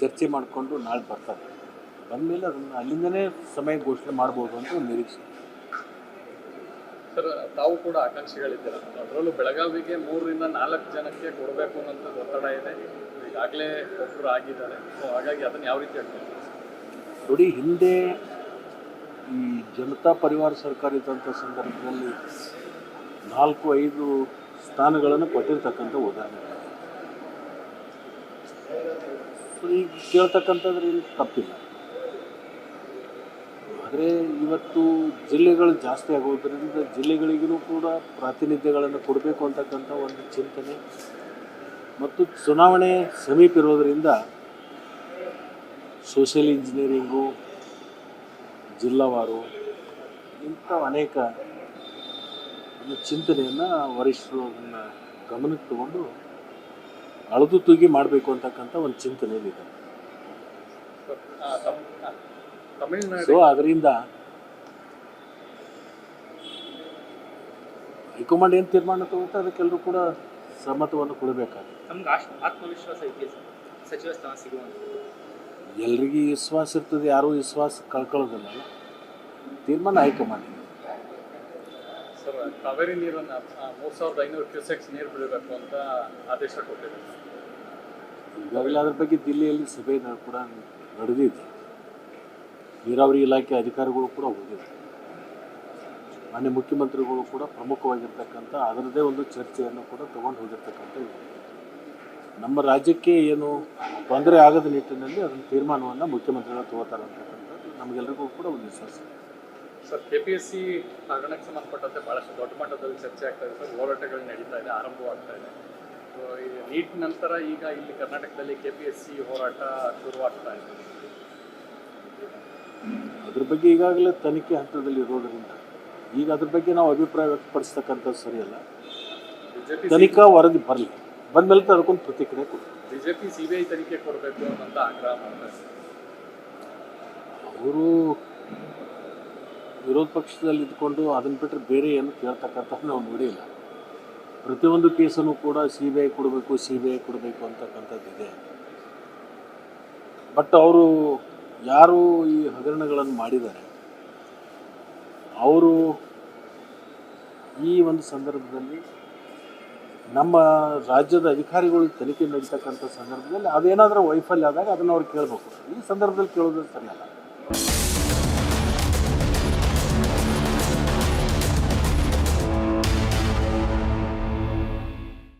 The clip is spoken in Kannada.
ಚರ್ಚೆ ಮಾಡಿಕೊಂಡು ನಾಳೆ ಬರ್ತಾರೆ. ಬಂದಮೇಲೆ ಅದನ್ನು ಅಲ್ಲಿಂದನೇ ಸಮಯ ಘೋಷಣೆ ಮಾಡ್ಬೋದು ಅಂತ ಒಂದು ನಿರೀಕ್ಷೆ. ಸರ್, ತಾವು ಕೂಡ ಆಕಾಂಕ್ಷಿಗಳಿದ್ದೀರ, ಅದರಲ್ಲೂ ಬೆಳಗಾವಿಗೆ 3ರಿಂದ 4 ಜನಕ್ಕೆ ಕೊಡಬೇಕು ಅನ್ನೋಂಥದ್ದು ಒತ್ತಡ ಇದೆ. ಈಗಾಗಲೇ ಒಬ್ಬರು ಆಗಿದ್ದಾರೆ. ಸೊ ಹಾಗಾಗಿ ಅದನ್ನು ಯಾವ ರೀತಿ ಆಗ್ತದೆ? ನೋಡಿ, ಹಿಂದೆ ಈ ಜನತಾ ಪರಿವಾರ ಸರ್ಕಾರ ಇದ್ದಂಥ ಸಂದರ್ಭದಲ್ಲಿ 4-5 ಸ್ಥಾನಗಳನ್ನು ಕೊಟ್ಟಿರ್ತಕ್ಕಂಥ ಉದಾಹರಣೆಗಳು. ಸೊ ಈಗ ಕೇಳ್ತಕ್ಕಂಥದ್ರಲ್ಲಿ ತಪ್ಪಿಲ್ಲ. ಆದರೆ ಇವತ್ತು ಜಿಲ್ಲೆಗಳು ಜಾಸ್ತಿ ಆಗೋದ್ರಿಂದ ಜಿಲ್ಲೆಗಳಿಗೂ ಕೂಡ ಪ್ರಾತಿನಿಧ್ಯಗಳನ್ನು ಕೊಡಬೇಕು ಅಂತಕ್ಕಂಥ ಒಂದು ಚಿಂತನೆ ಮತ್ತು ಚುನಾವಣೆ ಸಮೀಪ ಇರೋದರಿಂದ ಸೋಷಿಯಲ್ ಇಂಜಿನಿಯರಿಂಗು, ಜಿಲ್ಲಾವಾರು ಇಂಥ ಅನೇಕ ಒಂದು ಚಿಂತನೆಯನ್ನು ವರಿಷ್ಠರು ಅದನ್ನು ಗಮನಕ್ಕೆ ತಗೊಂಡು ಅಳೆದು ತೂಗಿ ಮಾಡಬೇಕು ಅಂತಕ್ಕಂಥ ಒಂದು ಚಿಂತನೆಯಲ್ಲಿದೆ. ತಮಿಳುನಾಡು ಸೊ ಅದರಿಂದ ಹೈಕಮಾಂಡ್ ಏನು ತೀರ್ಮಾನ ತಗೋತಾರೆ ಅದಕ್ಕೆಲ್ಲರೂ ಕೂಡ ಸಮ್ಮತವನ್ನು ಕೊಡಬೇಕಾಗುತ್ತೆ. ನಮ್ಗೆ ಆತ್ಮವಿಶ್ವಾಸ ಇದೆಯಾ ಸಚಿವ ಸ್ಥಾನ ಸಿಗುವಂಥದ್ದು? ಎಲ್ರಿಗೂ ವಿಶ್ವಾಸ ಇರ್ತದೆ, ಯಾರೂ ವಿಶ್ವಾಸ ಕಳ್ಕೊಳ್ಳೋದಿಲ್ಲ. ತೀರ್ಮಾನ ಹೈಕಮಾಂಡ್. ಸರ್, ಕಾವೇರಿ ನೀರನ್ನು 3500 ಕ್ಯೂಸೆಕ್ಸ್ ನೀರು ಬಿಡಬೇಕು ಅಂತ ಆದೇಶ ಕೊಟ್ಟಿದೆ. ಈಗಾಗಲೇ ಅದ್ರ ಬಗ್ಗೆ ದಿಲ್ಲಿಯಲ್ಲಿ ಸಭೆ ಕೂಡ ನಡೆದಿದೆ. ನೀರಾವರಿ ಇಲಾಖೆ ಅಧಿಕಾರಿಗಳು ಕೂಡ ಹೋಗಿದ್ದಾರೆ. ಮಾನ್ಯ ಮುಖ್ಯಮಂತ್ರಿಗಳು ಕೂಡ ಪ್ರಮುಖವಾಗಿರ್ತಕ್ಕಂಥ ಅದರದ್ದೇ ಒಂದು ಚರ್ಚೆಯನ್ನು ಕೂಡ ತೊಗೊಂಡು ಹೋಗಿರ್ತಕ್ಕಂಥ ಇದೆ. ನಮ್ಮ ರಾಜ್ಯಕ್ಕೆ ಏನು ತೊಂದರೆ ಆಗದ ನಿಟ್ಟಿನಲ್ಲಿ ಅದನ್ನು ತೀರ್ಮಾನವನ್ನು ಮುಖ್ಯಮಂತ್ರಿಗಳು ತಗೋತಾರೆ ಅಂತಕ್ಕಂಥದ್ದು ನಮಗೆಲ್ಲರಿಗೂ ಕೂಡ ಒಂದು ವಿಶ್ವಾಸ. ಸರ್, KPSC ಹಗರಣಕ್ಕೆ ಸಂಬಂಧಪಟ್ಟಂತೆ ಭಾಳಷ್ಟು ದೊಡ್ಡ ಮಟ್ಟದಲ್ಲಿ ಚರ್ಚೆ ಆಗ್ತಾ ಇದೆ. ಸರ್, ಹೋರಾಟಗಳು ನಡೀತಾ ಇದೆ, ಆರಂಭವಾಗ್ತಾ ಇದೆ. ಸೊ ಈ ನೀಟ್ ನಂತರ ಈಗ ಇಲ್ಲಿ ಕರ್ನಾಟಕದಲ್ಲಿ KPSC ಹೋರಾಟ ಶುರುವಾಗ್ತಾ ಇದೆ. ಅದ್ರ ಬಗ್ಗೆ ಈಗಾಗಲೇ ತನಿಖೆ ಹಂತದಲ್ಲಿ ಇರೋದರಿಂದ ಈಗ ಅದ್ರ ಬಗ್ಗೆ ನಾವು ಅಭಿಪ್ರಾಯ ವ್ಯಕ್ತಪಡಿಸ್ತಕ್ಕಂಥದ್ದು ಸರಿಯಲ್ಲ. BJP ತನಿಖಾ ವರದಿ ಬರಲಿ, ಬಂದಮೇಲೆ ಅದಕ್ಕೊಂದು ಪ್ರತಿಕ್ರಿಯೆ ಕೊಡಿ. BJP CBI ತನಿಖೆ ಕೊಡಬೇಕು ಅನ್ನೋಂಥ ಆಗ್ರಹ ಮಾಡ್ತಾರೆ. ಅವರು ವಿರೋಧ ಪಕ್ಷದಲ್ಲಿ ಇದ್ಕೊಂಡು ಅದನ್ನು ಬಿಟ್ಟರೆ ಬೇರೆ ಏನು ಕೇಳ್ತಕ್ಕಂಥ ನಾವು ನೋಡಿಲ್ಲ. ಪ್ರತಿಯೊಂದು ಕೇಸನ್ನು ಕೂಡ CBI ಕೊಡಬೇಕು ಅಂತಕ್ಕಂಥದ್ದಿದೆ. ಬಟ್ ಅವರು ಯಾರು ಈ ಹಗರಣಗಳನ್ನು ಮಾಡಿದ್ದಾರೆ ಅವರು ಈ ಒಂದು ಸಂದರ್ಭದಲ್ಲಿ ನಮ್ಮ ರಾಜ್ಯದ ಅಧಿಕಾರಿಗಳು ತನಿಖೆ ನಡೀತಕ್ಕಂಥ ಸಂದರ್ಭದಲ್ಲಿ ಅದೇನಾದರೂ ವೈಫಲ್ಯ ಆದಾಗ ಅದನ್ನು ಅವ್ರು ಕೇಳಬೇಕು. ಈ ಸಂದರ್ಭದಲ್ಲಿ ಕೇಳೋದು ಸರಿಯಲ್ಲ.